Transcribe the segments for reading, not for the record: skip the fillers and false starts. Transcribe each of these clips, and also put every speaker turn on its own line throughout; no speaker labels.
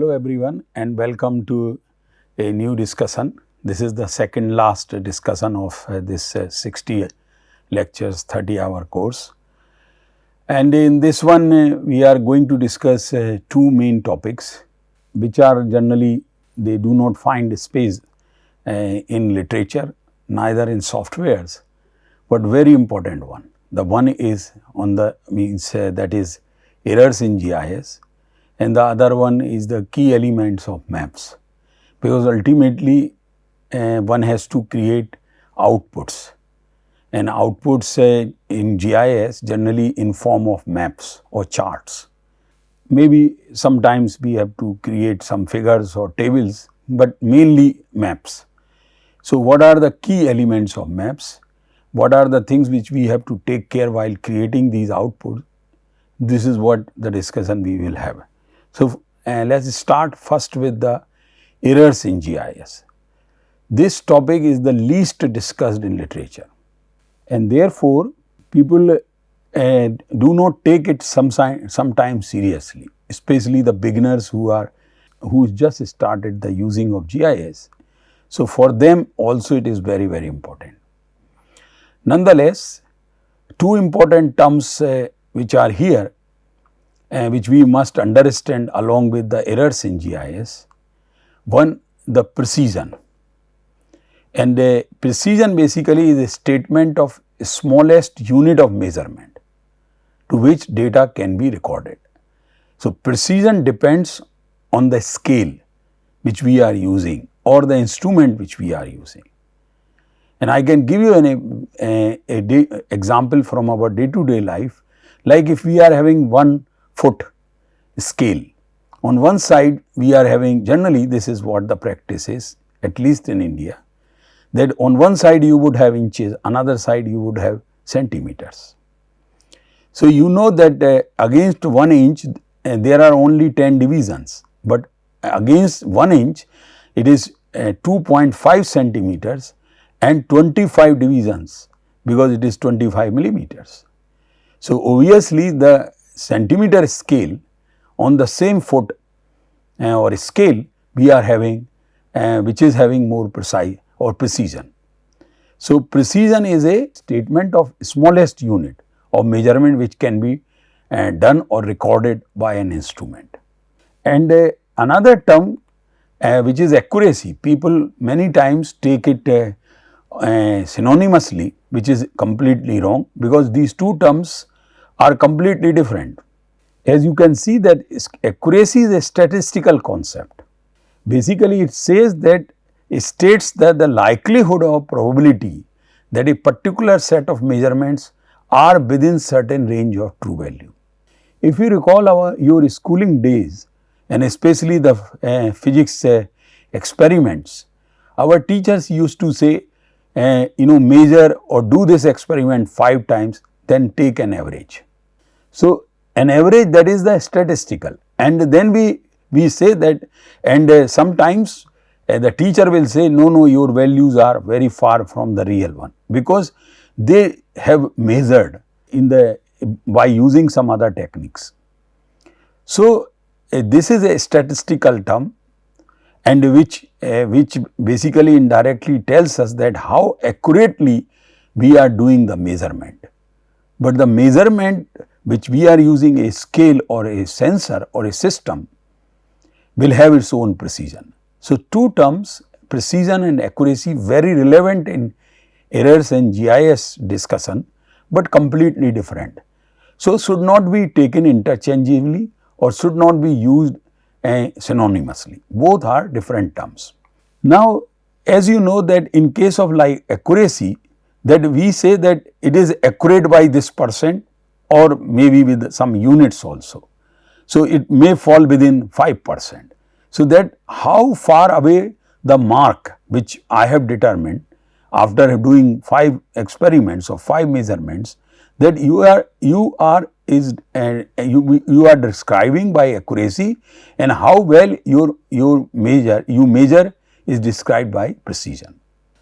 Hello everyone and welcome to a new discussion. This is the second last discussion of this 60 lectures 30-hour course. And in this one we are going to discuss two main topics which are generally they do not find space in literature, neither in softwares, but very important one. The one is on the that is errors in GIS, and the other one is the key elements of maps, because ultimately one has to create outputs, and outputs in GIS generally in form of maps or charts. Maybe sometimes we have to create some figures or tables, but mainly maps. So, what are the key elements of maps? What are the things which we have to take care while creating these outputs? This is what the discussion we will have. So, let us start first with the errors in GIS. This topic is the least discussed in literature, and therefore, people do not take it sometimes seriously, especially the beginners who just started the using of GIS. So, for them also it is very, very important. Nonetheless, two important terms which are here which we must understand along with the errors in GIS. One, the precision, and precision basically is a statement of smallest unit of measurement to which data can be recorded. So, precision depends on the scale which we are using or the instrument which we are using. And I can give you an example from our day-to-day life, like if we are having 1 foot scale. On one side we are having, generally this is what the practice is, at least in India, that on one side you would have inches, another side you would have centimeters. So, you know that against 1 inch there are only 10 divisions, but against 1 inch it is 2.5 centimeters and 25 divisions, because it is 25 millimeters. So, obviously the centimeter scale on the same foot or scale we are having which is having more precise or precision. So, precision is a statement of smallest unit of measurement which can be done or recorded by an instrument. And another term which is accuracy, people many times take it synonymously, which is completely wrong, because these two terms are completely different. As you can see that accuracy is a statistical concept. Basically, it says that it states that the likelihood or probability that a particular set of measurements are within certain range of true value. If you recall your schooling days, and especially the physics experiments, our teachers used to say, measure or do this experiment 5 times, then take an average. So, an average, that is the statistical, and then we say that, and sometimes the teacher will say no, your values are very far from the real one, because they have measured by using some other techniques. So, this is a statistical term, and which basically indirectly tells us that how accurately we are doing the measurement. But the measurement which we are using, a scale or a sensor or a system, will have its own precision. So, two terms, precision and accuracy, very relevant in errors and GIS discussion, but completely different. So, should not be taken interchangeably or should not be used synonymously. Both are different terms. Now, as you know that in case of like accuracy, that we say that it is accurate by this %, or maybe with some units also. So, it may fall within 5%. So, that how far away the mark which I have determined after doing 5 experiments or 5 measurements, that you are describing by accuracy, and how well you measure is described by precision.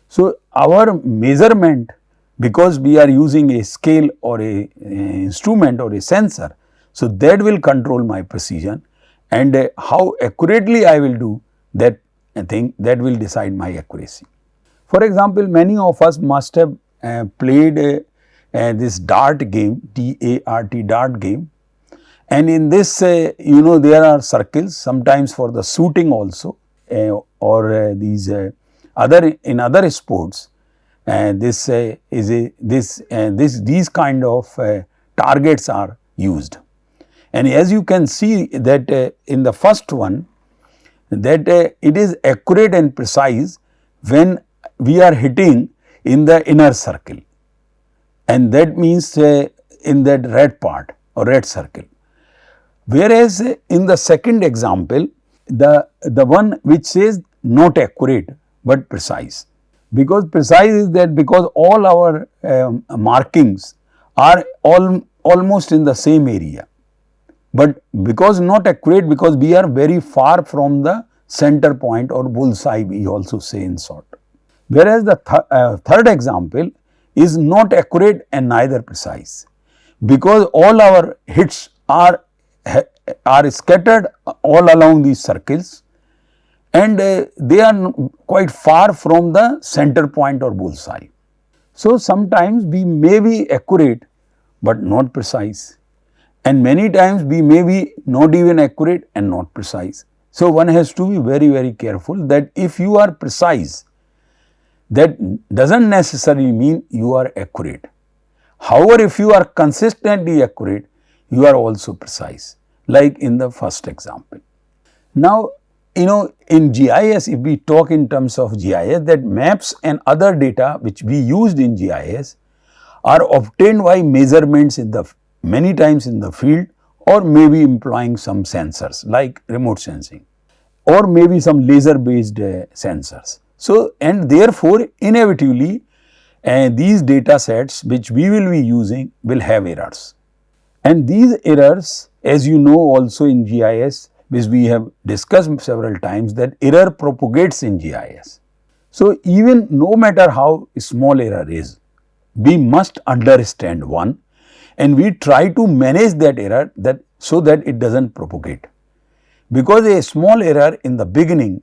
So, our measurement, because we are using a scale or a instrument or a sensor, so that will control my precision, and how accurately I will do that thing, that will decide my accuracy. For example, many of us must have played this dart game, D-A-R-T, dart game, and in this there are circles, sometimes for the shooting also, or these other sports. These kind of targets are used, and as you can see that in the first one, that it is accurate and precise when we are hitting in the inner circle, and that means in that red part or red circle. Whereas in the second example, the one which says not accurate but precise, because precise is that because all our markings are almost in the same area, but because not accurate, because we are very far from the center point or bullseye, we also say in short. Whereas the third example is not accurate and neither precise, because all our hits are scattered all along these circles, and they are quite far from the center point or bullseye. So, sometimes we may be accurate but not precise, and many times we may be not even accurate and not precise. So, one has to be very, very careful that if you are precise, that does not necessarily mean you are accurate. However, if you are consistently accurate, you are also precise, like in the first example. Now, in GIS, if we talk in terms of GIS, that maps and other data which we used in GIS are obtained by measurements many times in the field, or maybe employing some sensors like remote sensing, or maybe some laser based sensors. So, and therefore, inevitably these data sets which we will be using will have errors, and these errors, as you know also in GIS, which we have discussed several times, that error propagates in GIS. So, even no matter how small error is, we must understand one, and we try to manage that error so that it does not propagate, because a small error in the beginning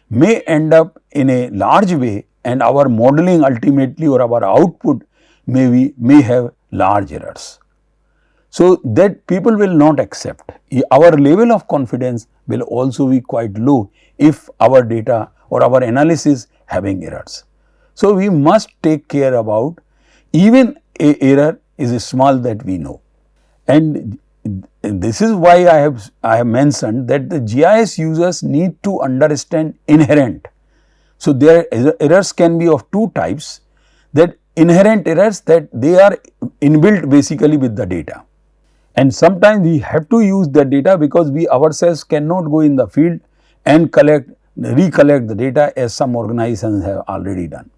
may end up in a large way, and our modeling ultimately or our output may have large errors. So, that people will not accept. Our level of confidence will also be quite low if our data or our analysis having errors. So, we must take care about even a error is small that we know, and this is why I have mentioned that the GIS users need to understand inherent. So, their errors can be of two types, that inherent errors, that they are inbuilt basically with the data, and sometimes we have to use the data because we ourselves cannot go in the field and recollect the data as some organizations have already done.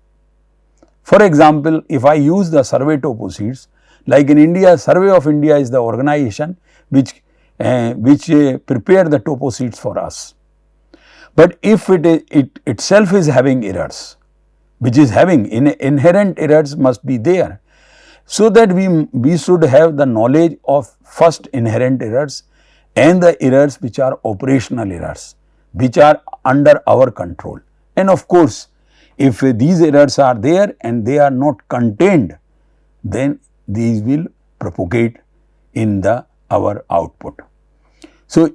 For example, if I use the survey topo sheets, like in India, Survey of India is the organization which prepare the topo sheets for us. But if it itself is having errors, which is having inherent errors must be there, so that we should have the knowledge of first inherent errors and the errors which are operational errors, which are under our control. And of course, if these errors are there and they are not contained, then these will propagate in our output. So,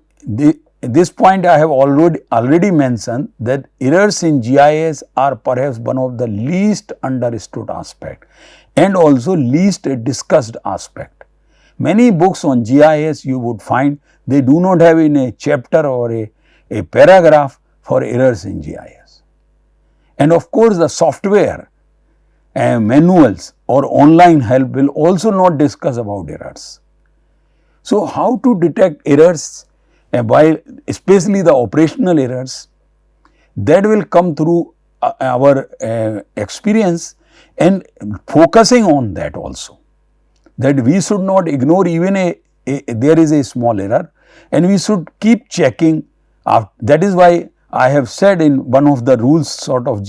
this point I have already mentioned, that errors in GIS are perhaps one of the least understood aspect and also least discussed aspect. Many books on GIS you would find they do not have in a chapter or a paragraph for errors in GIS. And of course, the software manuals or online help will also not discuss about errors. So, how to detect errors, while especially the operational errors, that will come through our experience, and focusing on that also, that we should not ignore even there is a small error, and we should keep checking. That is why I have said in one of the rules one of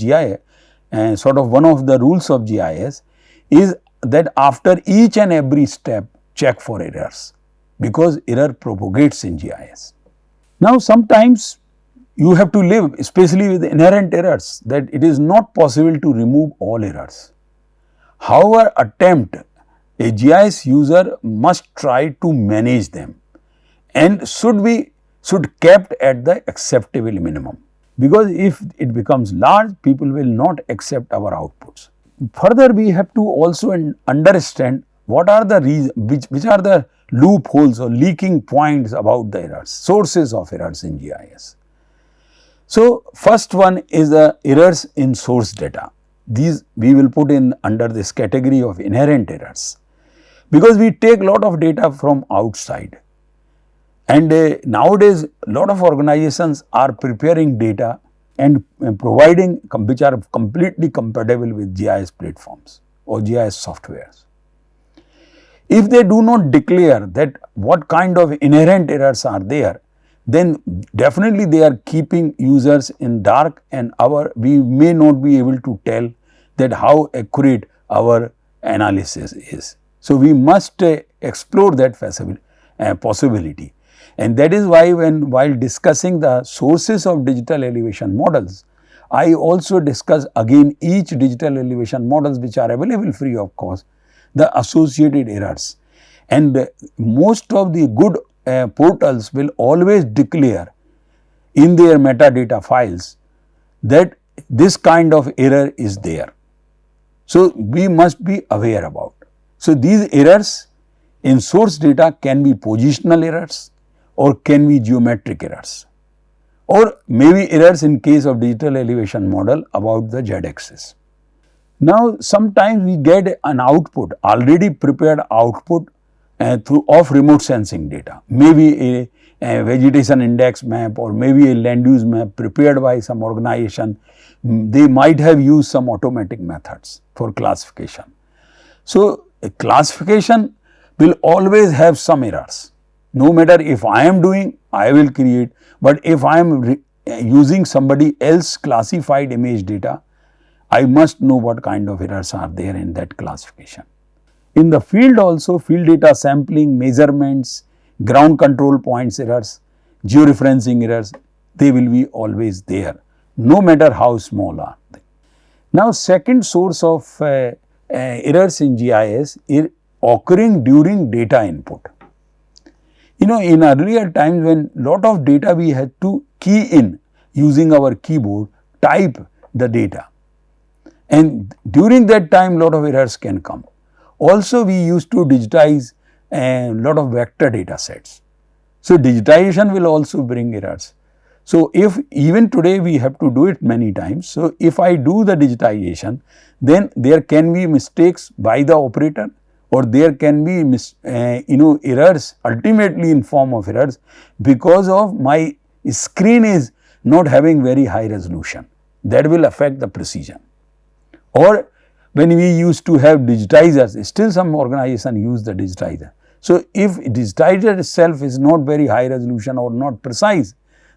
the rules of GIS is that after each and every step check for errors, because error propagates in GIS. Now sometimes you have to live, especially with inherent errors, that it is not possible to remove all errors. However, a GIS user must try to manage them and should kept at the acceptable minimum, because if it becomes large, people will not accept our outputs. Further, we have to also understand what are the which are the loopholes or leaking points about the errors, sources of errors in GIS. So, first one is the errors in source data. These we will put in under this category of inherent errors, because we take lot of data from outside, and nowadays lot of organizations are preparing data and providing which are completely compatible with GIS platforms or GIS softwares. If they do not declare that what kind of inherent errors are there, then definitely they are keeping users in dark, and we may not be able to tell that how accurate our analysis is. So, we must explore that possibility, and that is why while discussing the sources of digital elevation models, I also discuss again each digital elevation models which are available free of cost, the associated errors, and most of the good portals will always declare in their metadata files that this kind of error is there. So, we must be aware about. So, these errors in source data can be positional errors or can be geometric errors, or maybe errors in case of digital elevation model about the z-axis. Now, sometimes we get an output, already prepared output of remote sensing data, maybe a vegetation index map or maybe a land use map prepared by some organization. They might have used some automatic methods for classification. So, a classification will always have some errors. No matter if I am doing, I will create, but if I am using somebody else classified image data, I must know what kind of errors are there in that classification. In the field also, field data sampling, measurements, ground control points errors, georeferencing errors, they will be always there, no matter how small are they. Now, second source of errors in GIS is occurring during data input. You know, in earlier times when lot of data we had to key in using our keyboard, type the data, and during that time lot of errors can come. Also, we used to digitize a lot of vector data sets. So, digitization will also bring errors. So, if even today we have to do it many times. So, if I do the digitization, then there can be mistakes by the operator, or there can be errors ultimately in form of errors because of my screen is not having very high resolution. That will affect the precision. Or when we used to have digitizers, still some organization use the digitizer. So, if digitizer itself is not very high resolution or not precise,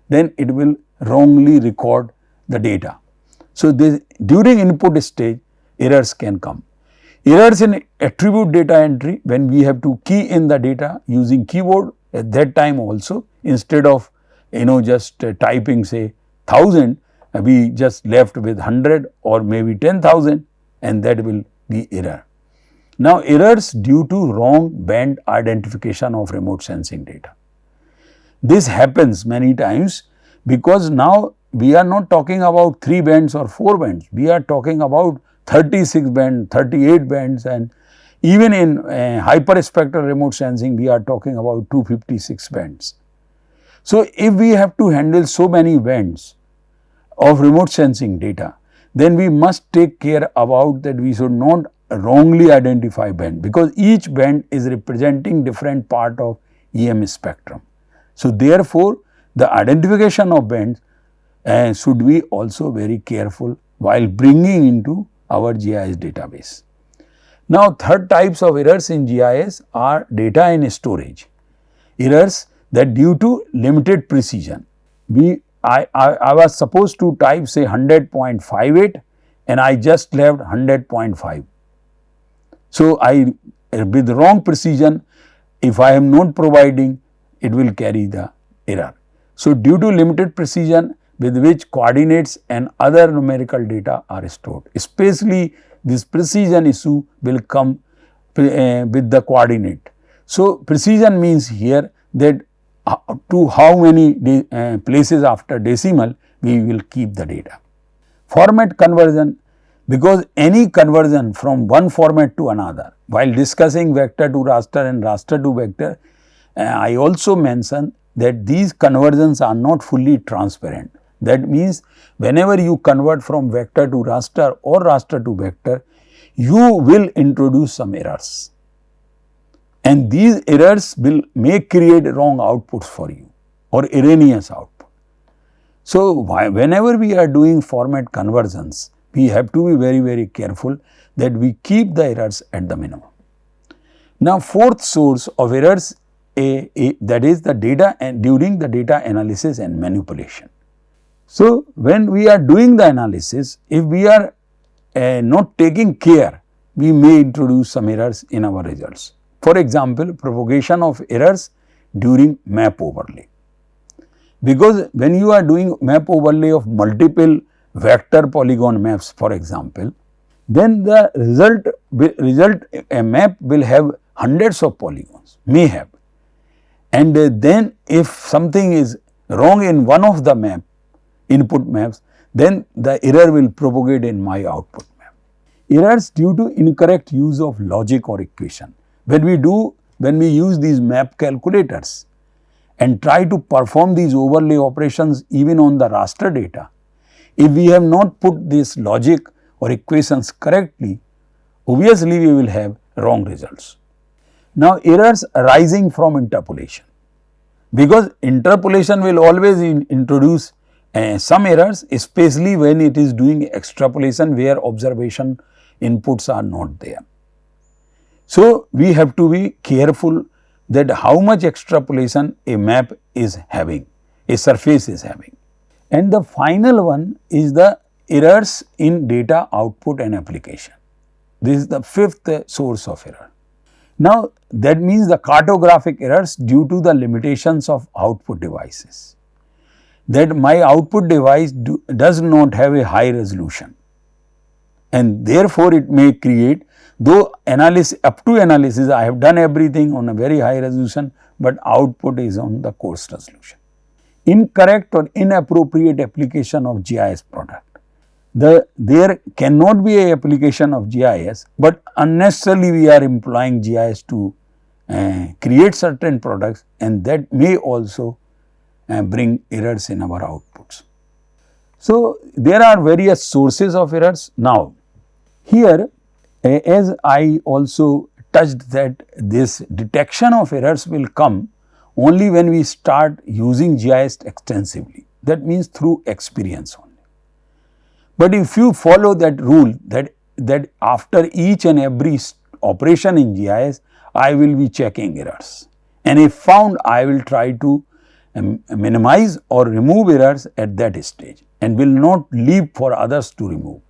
then it will wrongly record the data. So, during input stage errors can come. Errors in attribute data entry, when we have to key in the data using keyboard, at that time also instead of just typing say 1000, we just left with 100 or maybe 10,000, and that will be error. Now, errors due to wrong band identification of remote sensing data. This happens many times because now we are not talking about 3 bands or 4 bands, we are talking about 36 bands, 38 bands, and even in hyperspectral remote sensing we are talking about 256 bands. So, if we have to handle so many bands of remote sensing data, then we must take care about that we should not wrongly identify band, because each band is representing different part of EM spectrum. So, therefore, the identification of bands should be also very careful while bringing into our GIS database. Now, third types of errors in GIS are data in storage, errors that due to limited precision. I was supposed to type say 100.58 and I just left 100.5. So, with wrong precision, if I am not providing, it will carry the error. So, due to limited precision with which coordinates and other numerical data are stored, especially this precision issue will come with the coordinate. So, precision means here that to how many places after decimal we will keep the data. Format conversion, because any conversion from one format to another, while discussing vector to raster and raster to vector, I also mentioned that these conversions are not fully transparent. That means, whenever you convert from vector to raster or raster to vector, you will introduce some errors, and these errors may create wrong outputs for you or erroneous output. So, whenever we are doing format conversions, we have to be very careful that we keep the errors at the minimum. Now, fourth source of errors, that is the data and during the data analysis and manipulation. So, when we are doing the analysis, if we are not taking care, we may introduce some errors in our results. For example, propagation of errors during map overlay, because when you are doing map overlay of multiple vector polygon maps, for example, then the result a map will have hundreds of polygons, may have, and then if something is wrong in one of the input maps, then the error will propagate in my output map. Errors due to incorrect use of logic or equation. When we use these map calculators and try to perform these overlay operations even on the raster data, if we have not put this logic or equations correctly, obviously we will have wrong results. Now, errors arising from interpolation, because interpolation will always introduce some errors, especially when it is doing extrapolation where observation inputs are not there. So, we have to be careful that how much extrapolation a map is having, a surface is having. And the final one is the errors in data output and application. This is the fifth source of error. Now, that means the cartographic errors due to the limitations of output devices, that my output device does not have a high resolution, and therefore, it may create, though up to analysis I have done everything on a very high resolution, but output is on the coarse resolution. Incorrect or inappropriate application of GIS product. There cannot be a application of GIS, but unnecessarily we are employing GIS to create certain products, and that may also bring errors in our outputs. So, there are various sources of errors. Now, here as I also touched that this detection of errors will come only when we start using GIS extensively, that means through experience only. But if you follow that rule that after each and every operation in GIS, I will be checking errors, and if found, I will try to minimize or remove errors at that stage and will not leave for others to remove.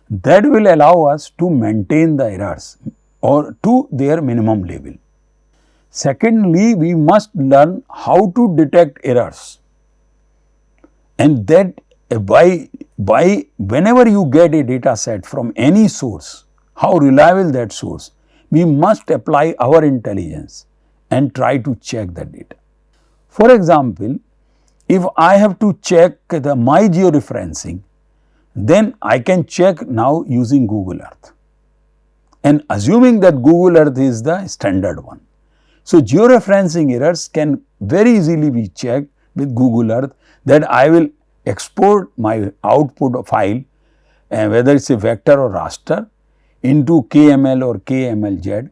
That will allow us to maintain the errors or to their minimum level. Secondly, we must learn how to detect errors, and that by whenever you get a data set from any source, how reliable that source, we must apply our intelligence and try to check the data. For example, if I have to check my georeferencing, then I can check now using Google Earth, and assuming that Google Earth is the standard one. So, georeferencing errors can very easily be checked with Google Earth, that I will export my output file, whether it is a vector or raster, into KML or KMLZ,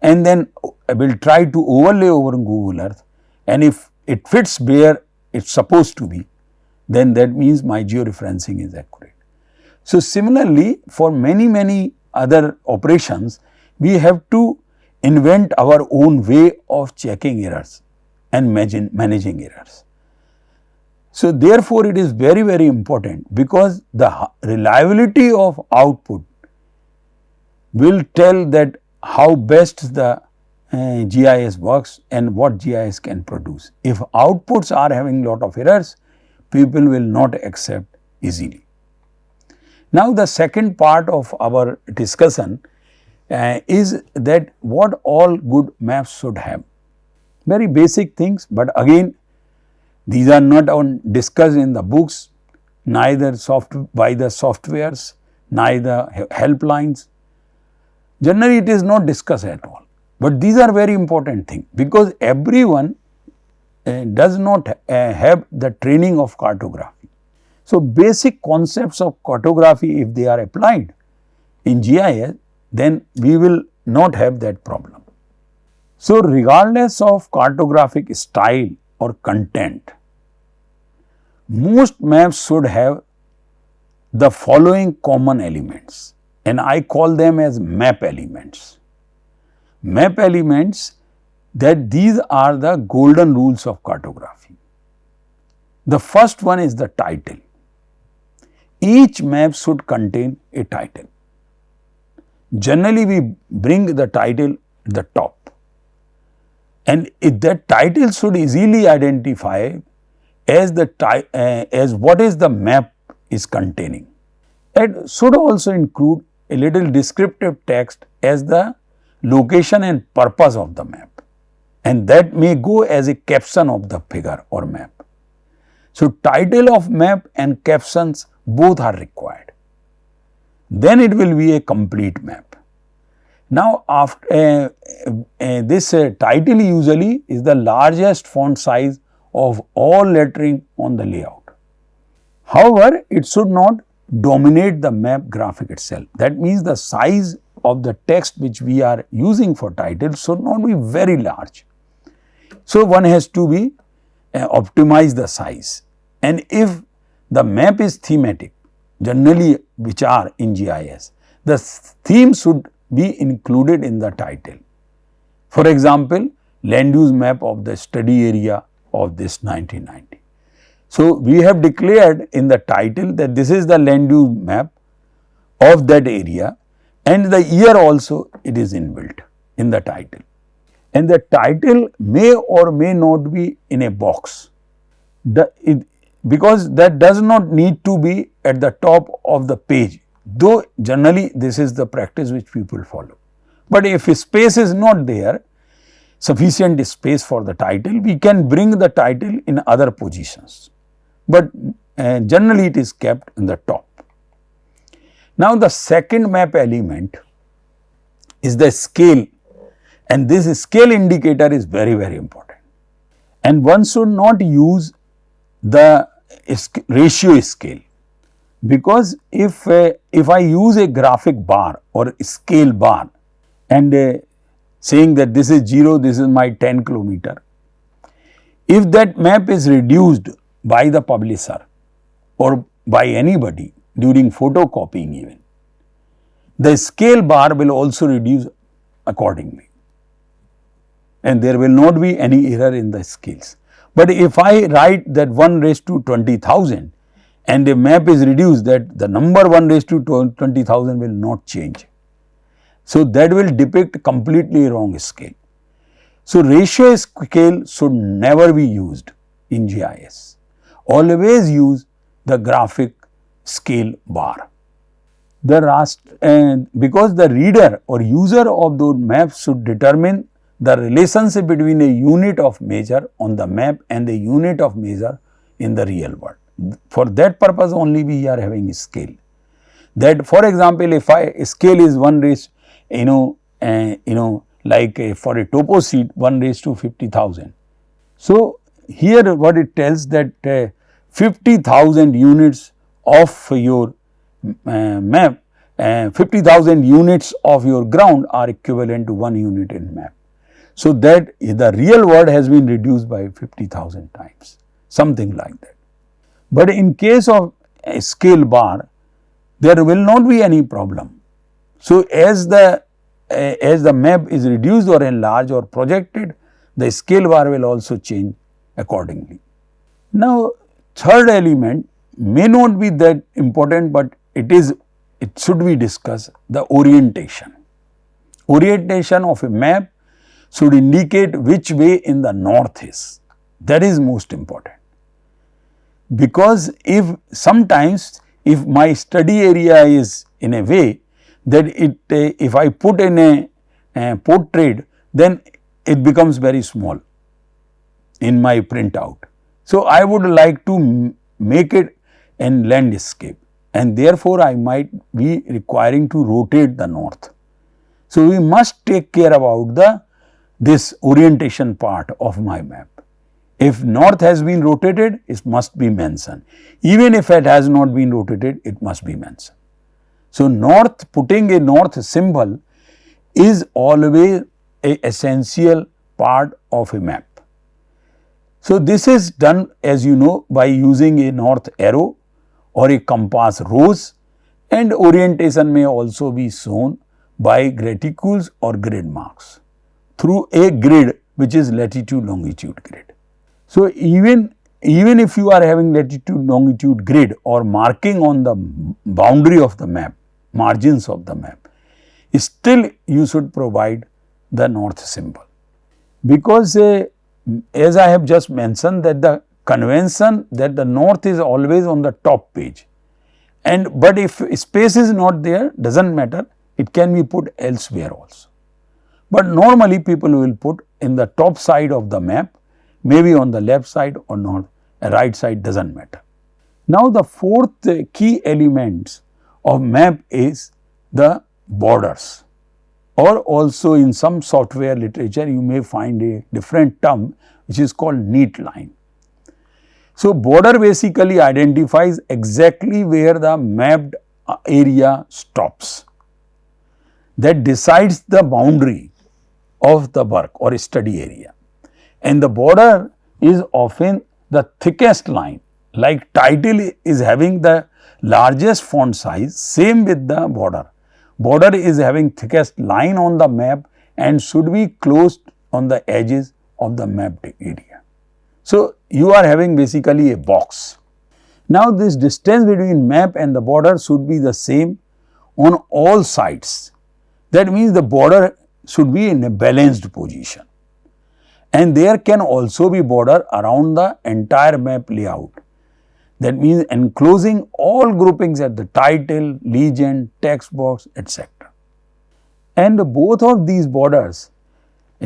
and then I will try to overlay over Google Earth, and if it fits where it is supposed to be, then that means my georeferencing is accurate. So, similarly, for many other operations, we have to invent our own way of checking errors and managing errors. So, therefore, it is very important, because the reliability of output will tell that how best the GIS works and what GIS can produce. If outputs are having lot of errors, people will not accept easily. Now, the second part of our discussion is that what all good maps should have. Very basic things, but again these are not discussed in the books, neither by the softwares, neither helplines. Generally it is not discussed at all, but these are very important things because everyone does not have the training of cartography. So, basic concepts of cartography, if they are applied in GIS, then we will not have that problem. So, regardless of cartographic style or content, most maps should have the following common elements, and I call them as map elements. Map elements, that these are the golden rules of cartography. The first one is the title. Each map should contain a title. Generally, we bring the title at the top, and that title should easily identify as what is the map is containing. It should also include a little descriptive text as the location and purpose of the map, and that may go as a caption of the figure or map. So, title of map and captions both are required, then it will be a complete map. Now, after this title usually is the largest font size of all lettering on the layout. However, it should not dominate the map graphic itself. That means the size of the text which we are using for title should not be very large. So, one has to be optimize the size, and if the map is thematic, generally which are in GIS, the theme should be included in the title. For example, land use map of the study area of this 1990. So, we have declared in the title that this is the land use map of that area, and the year also it is inbuilt in the title. And the title may or may not be in a box, because that does not need to be at the top of the page, though generally this is the practice which people follow. But if a space is not there, sufficient space for the title, we can bring the title in other positions, but generally it is kept in the top. Now, the second map element is the scale, and this scale indicator is very, very important, and one should not use the ratio scale, because if I use a graphic bar or scale bar and saying that this is 0, this is my 10 kilometer, if that map is reduced by the publisher or by anybody during photocopying even, the scale bar will also reduce accordingly, and there will not be any error in the scales. But if I write that 1:20,000 and a map is reduced, that the number 1:20,000 will not change. So, that will depict completely wrong scale. So, ratio scale should never be used in GIS. Always use the graphic scale bar. Because the reader or user of those maps should determine the relationship between a unit of measure on the map and the unit of measure in the real world. For that purpose only we are having a scale. That, for example, if scale is 1:, like for a topo sheet 1:50,000. So, here what it tells that 50,000 units of your map, 50,000 units of your ground are equivalent to 1 unit in map. So, that the real world has been reduced by 50,000 times, something like that. But in case of a scale bar, there will not be any problem. So, as the map is reduced or enlarged or projected, the scale bar will also change accordingly. Now, third element may not be that important, but it should be discussed, the orientation. Orientation of a map should indicate which way in the north is. That is most important. Because if sometimes if my study area is in a way that if I put in a portrait, then it becomes very small in my printout. So, I would like to make it in landscape, and therefore, I might be requiring to rotate the north. So, we must take care about this orientation part of my map. If north has been rotated, it must be mentioned. Even if it has not been rotated, it must be mentioned. So, north, putting a north symbol is always an essential part of a map. So, this is done, as you know, by using a north arrow or a compass rose, and orientation may also be shown by graticules or grid marks through a grid which is latitude longitude grid. So, even if you are having latitude longitude grid or marking on the boundary of the map, margins of the map, still you should provide the north symbol. Because as I have just mentioned, that the convention that the north is always on the top page, but if space is not there, does not matter, it can be put elsewhere also. But normally people will put in the top side of the map, maybe on the left side or not, right side, does not matter. Now, the fourth key element of map is the borders, or also in some software literature you may find a different term which is called neat line. So, border basically identifies exactly where the mapped area stops, that decides the boundary of the work or study area, and the border is often the thickest line. Like title is having the largest font size, same with the border. Border is having thickest line on the map and should be closed on the edges of the mapped area. So, you are having basically a box. Now, this distance between map and the border should be the same on all sides. That means the border should be in a balanced position, and there can also be border around the entire map layout. That means enclosing all groupings at the title, legend, text box, etc. And both of these borders,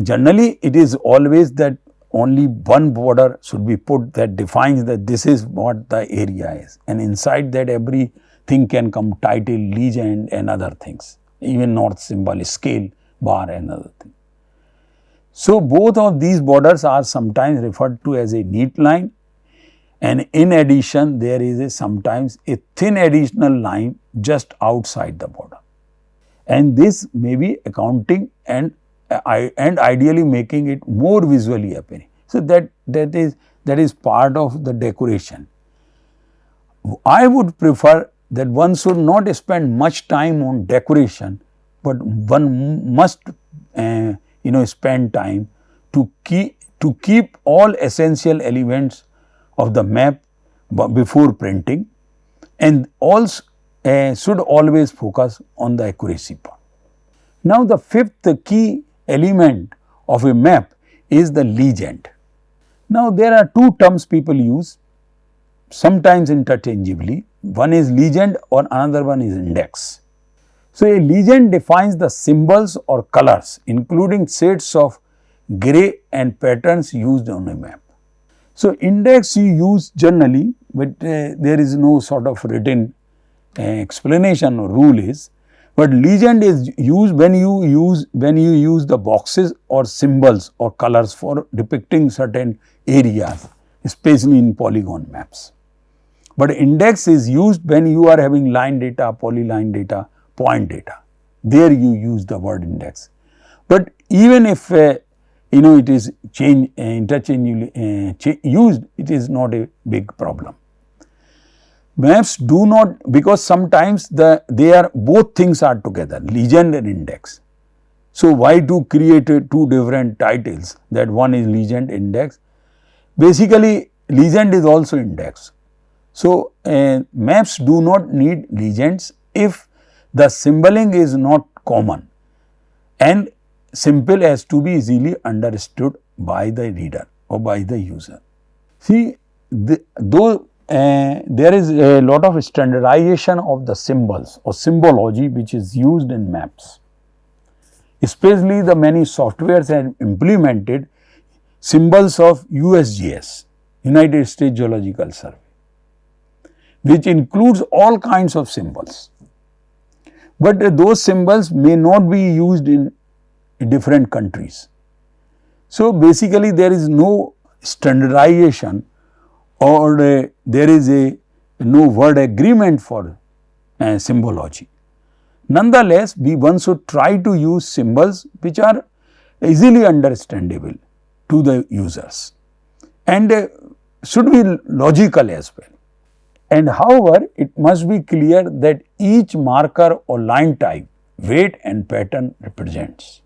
generally it is always that only one border should be put that defines that this is what the area is, and inside that everything can come, title, legend and other things, even north symbol, scale, bar and other things. So, both of these borders are sometimes referred to as a neat line, and in addition there is sometimes a thin additional line just outside the border, and this may be accounting and ideally making it more visually appealing. So, that is part of the decoration. I would prefer that one should not spend much time on decoration, but one must spend time to keep all essential elements of the map before printing, and also should always focus on the accuracy part. Now, the fifth key element of a map is the legend. Now, there are two terms people use sometimes interchangeably. One is legend or another one is index. So, a legend defines the symbols or colors including shades of grey and patterns used on a map. So, index you use generally, but there is no sort of written explanation or rule is, but legend is used when you use the boxes or symbols or colors for depicting certain areas, especially in polygon maps. But index is used when you are having line data, polyline data, point data. There you use the word index. But even if it is interchangeably used, it is not a big problem. Maps do not, because sometimes both things are together, legend and index. So, why to create two different titles, that one is legend, index? Basically, legend is also index. So, maps do not need legends if the symboling is not common, and simple as to be easily understood by the reader or by the user. See, though there is a lot of standardization of the symbols or symbology which is used in maps, especially the many softwares have implemented symbols of USGS, United States Geological Survey, which includes all kinds of symbols. But those symbols may not be used in different countries. So, basically there is no standardization or there is no word agreement for symbology. Nonetheless, one should try to use symbols which are easily understandable to the users and should be logical as well. And however, it must be clear that each marker or line type, weight and pattern represents.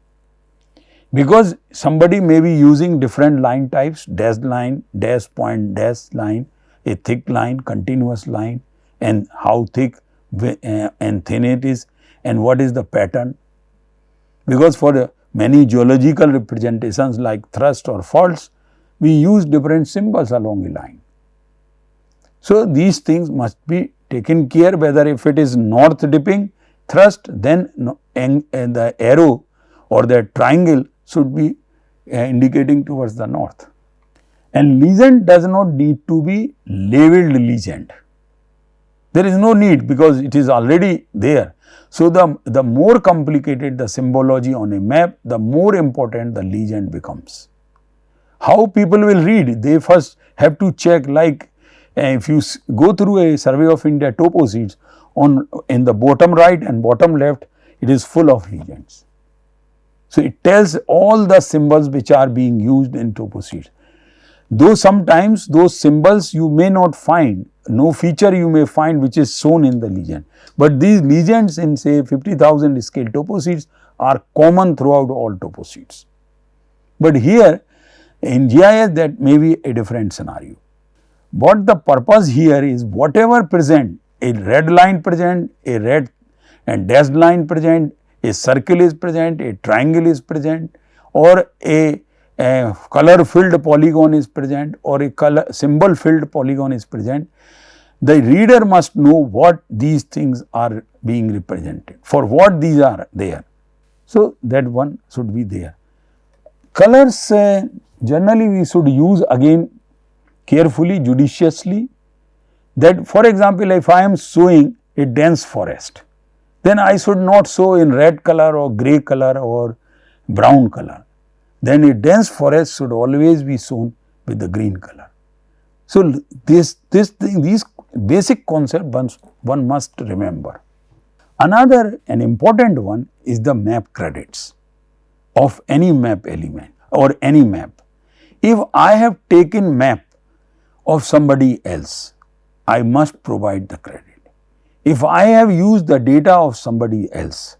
Because somebody may be using different line types, dashed line, dash point, dash line, a thick line, continuous line, and how thick and thin it is, and what is the pattern. Because for many geological representations like thrust or faults, we use different symbols along a line. So, these things must be taken care, whether if it is north dipping thrust, then the arrow or the triangle should be indicating towards the north. And legend does not need to be labeled legend. There is no need because it is already there. So, the more complicated the symbology on a map, the more important the legend becomes. How people will read? They first have to check, like if you go through a Survey of India topo sheets, in the bottom right and bottom left, it is full of legends. So, it tells all the symbols which are being used in topo sheets. Though sometimes those symbols you may not find, no feature you may find which is shown in the legend, but these legends in say 50,000 scale topo sheets are common throughout all topo sheets. But here in GIS that may be a different scenario. What the purpose here is, whatever present, a red line present, a red and dashed line present, a circle is present, a triangle is present, or a color filled polygon is present, or a color symbol filled polygon is present, the reader must know what these things are being represented, for what these are there. So, that one should be there. Colors generally we should use again carefully, judiciously, that for example, if I am showing a dense forest, then I should not show in red color or grey color or brown color. Then a dense forest should always be shown with the green color. So, these basic concepts one must remember. Another an important one is the map credits of any map element or any map. If I have taken map of somebody else, I must provide the credit. If I have used the data of somebody else,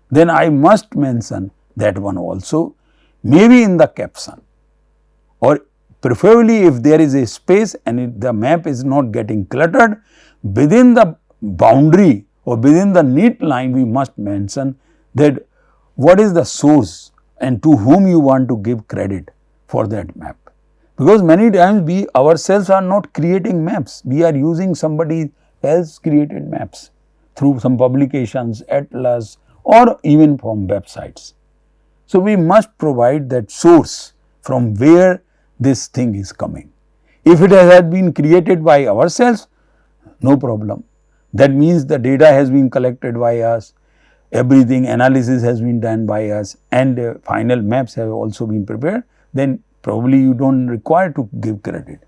then I must mention that one also, maybe in the caption, or preferably if there is a space and if the map is not getting cluttered, within the boundary or within the neat line we must mention that what is the source and to whom you want to give credit for that map. Because many times we ourselves are not creating maps, we are using somebody else created maps through some publications, atlas, or even from websites. So, we must provide that source from where this thing is coming. If it has been created by ourselves, no problem. That means the data has been collected by us, everything analysis has been done by us, and final maps have also been prepared, then probably you do not require to give credit.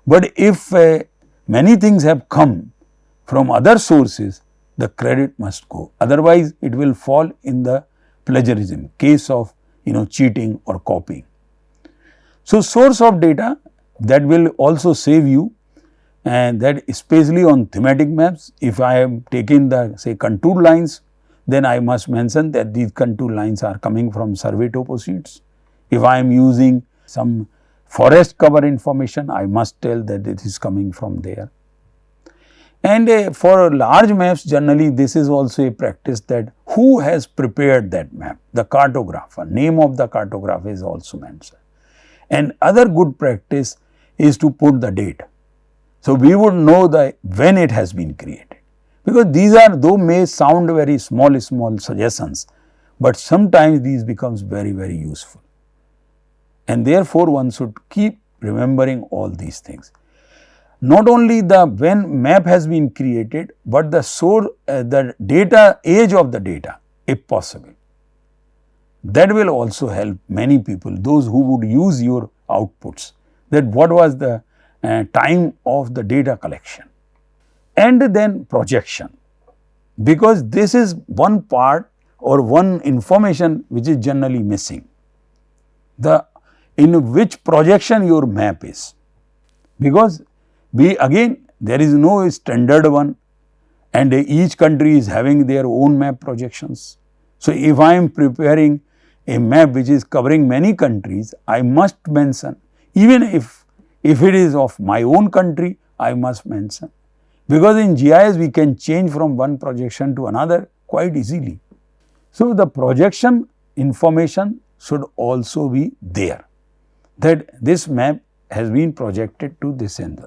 But if many things have come from other sources, the credit must go, otherwise it will fall in the plagiarism case of cheating or copying. So, source of data that will also save you, and that especially on thematic maps. If I have taken the say contour lines, then I must mention that these contour lines are coming from survey topo sheets. If I am using some forest cover information, I must tell that it is coming from there. And for large maps, generally this is also a practice that who has prepared that map, the cartographer, name of the cartographer is also mentioned. And other good practice is to put the date. So, we would know when it has been created, because these are, though may sound very small suggestions, but sometimes these becomes very useful. And therefore, one should keep remembering all these things. Not only the when map has been created, but the source, the data, age of the data if possible. That will also help many people, those who would use your outputs, that what was the time of the data collection. And then projection, because this is one part or one information which is generally missing, in which projection your map is, because there is no standard one, and each country is having their own map projections. So, if I am preparing a map which is covering many countries, I must mention, even if it is of my own country, I must mention, because in GIS we can change from one projection to another quite easily. So, the projection information should also be there, that this map has been projected to this end.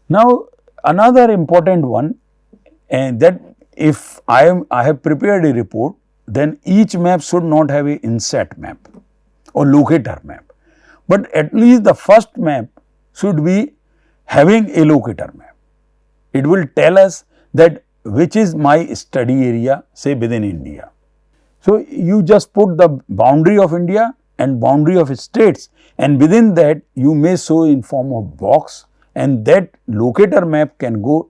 Now, another important one, and that if I have prepared a report, then each map should not have a inset map or locator map, but at least the first map should be having a locator map. It will tell us that which is my study area, say within India. So, you just put the boundary of India and boundary of states, and within that you may show in form of box, and that locator map can go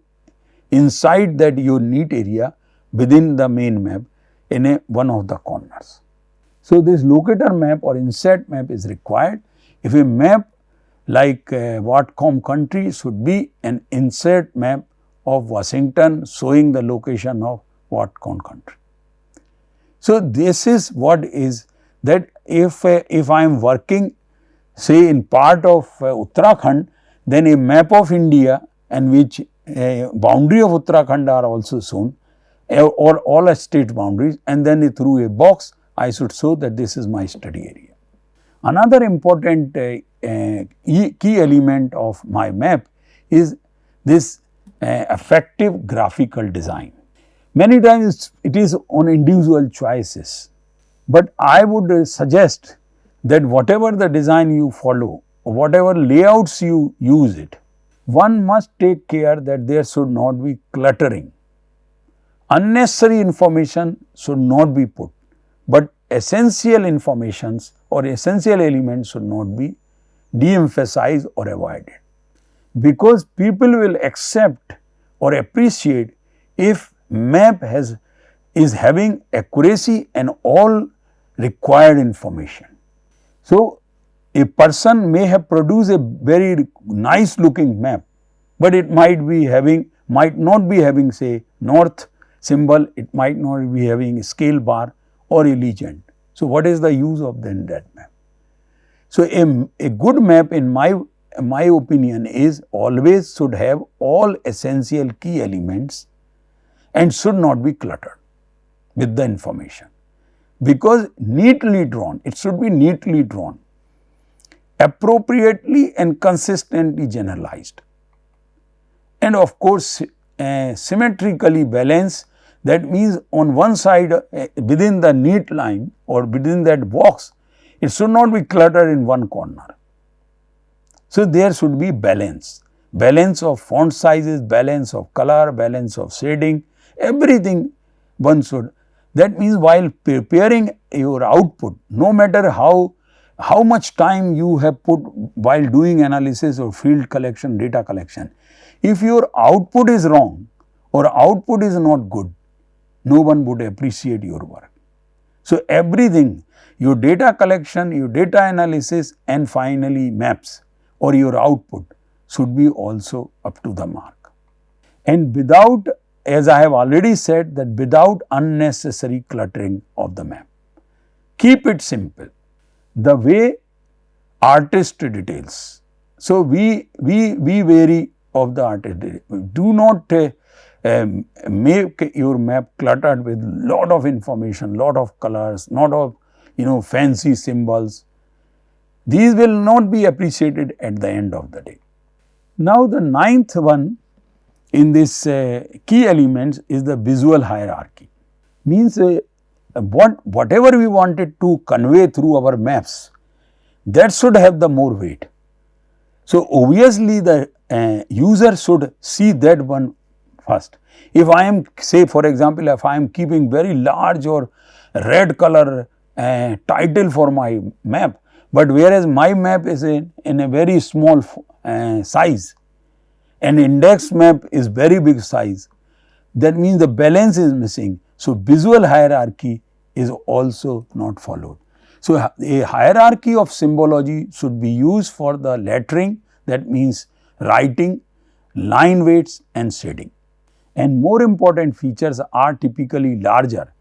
inside that your neat area within the main map in one of the corners. So, this locator map or inset map is required. If a map like Whatcom country should be an inset map of Washington showing the location of Whatcom country. So, this is what is that if I am working say in part of Uttarakhand, then a map of India and which boundary of Uttarakhand are also shown, or all state boundaries, and then through a box I should show that this is my study area. Another important key element of my map is this effective graphical design. Many times it is on individual choices, but I would suggest that whatever the design you follow, or whatever layouts you use it, one must take care that there should not be cluttering. Unnecessary information should not be put, but essential informations or essential elements should not be de-emphasized or avoided, because people will accept or appreciate if map is having accuracy and all required information. So, a person may have produced a very nice looking map, but it might not be having say north symbol, it might not be having a scale bar or a legend. So, what is the use of then that map? So, a good map in my opinion is always should have all essential key elements and should not be cluttered with the information, because neatly drawn, it should be neatly drawn, appropriately and consistently generalized, and of course symmetrically balanced. That means on one side within the neat line or within that box, it should not be cluttered in one corner. So, there should be balance of font sizes, balance of color, balance of shading, everything one should. That means while preparing your output, no matter how much time you have put while doing analysis or field collection, data collection, if your output is wrong or output is not good, no one would appreciate your work. So, everything, your data collection, your data analysis, and finally maps or your output should be also up to the mark. And without, as I have already said, that without unnecessary cluttering of the map. Keep it simple. The way artist details. So, we vary of the artist. Do not make your map cluttered with lot of information, lot of colors, lot of fancy symbols. These will not be appreciated at the end of the day. Now, the ninth one in this key elements is the visual hierarchy. Means whatever we wanted to convey through our maps, that should have the more weight. So, obviously, the user should see that one first. If I am, say for example, if I am keeping very large or red color title for my map, but whereas my map is in a very small size, an index map is very big size, that means the balance is missing. So, visual hierarchy is also not followed. So, a hierarchy of symbology should be used for the lettering, that means writing, line weights and shading. And more important features are typically larger.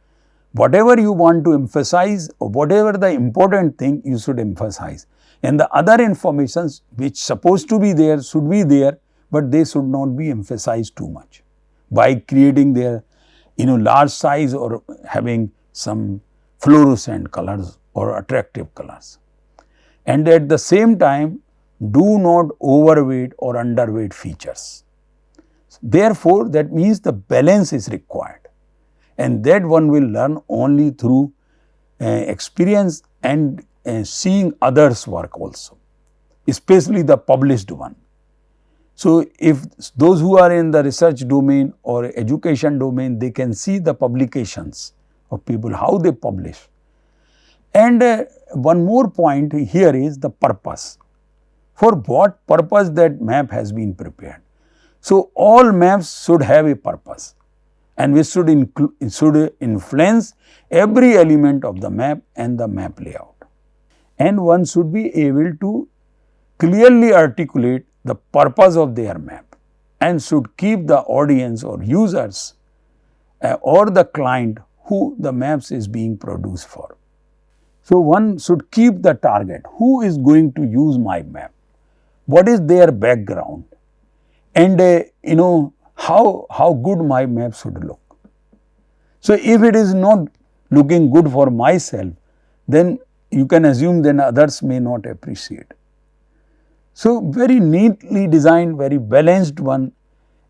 Whatever you want to emphasize or whatever the important thing you should emphasize, and the other informations which supposed to be there should be there, but they should not be emphasized too much by creating their large size or having some fluorescent colors or attractive colors. And at the same time, do not overweight or underweight features. Therefore, that means the balance is required, and that one will learn only through experience and seeing others' work also, especially the published one. So, if those who are in the research domain or education domain, they can see the publications of people, how they publish. And one more point here is the purpose. For what purpose that map has been prepared. So, all maps should have a purpose, and which should influence every element of the map and the map layout. And one should be able to clearly articulate the purpose of their map and should keep the audience or users or the client who the maps is being produced for. So, one should keep the target, who is going to use my map, what is their background, and how good my map should look. So, if it is not looking good for myself, then you can assume then others may not appreciate. So, very neatly designed, very balanced one,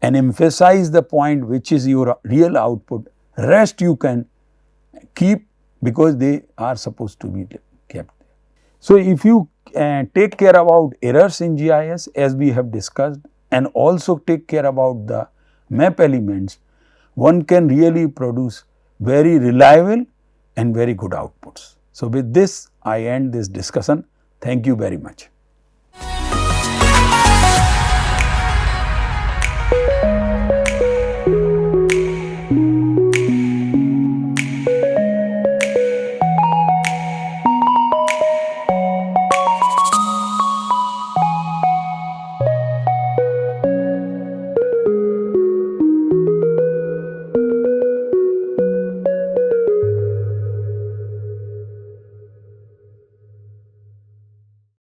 and emphasize the point which is your real output. Rest you can keep because they are supposed to be kept. So, if you take care about errors in GIS as we have discussed, and also take care about the map elements, one can really produce very reliable and very good outputs. So, with this I end this discussion. Thank you very much.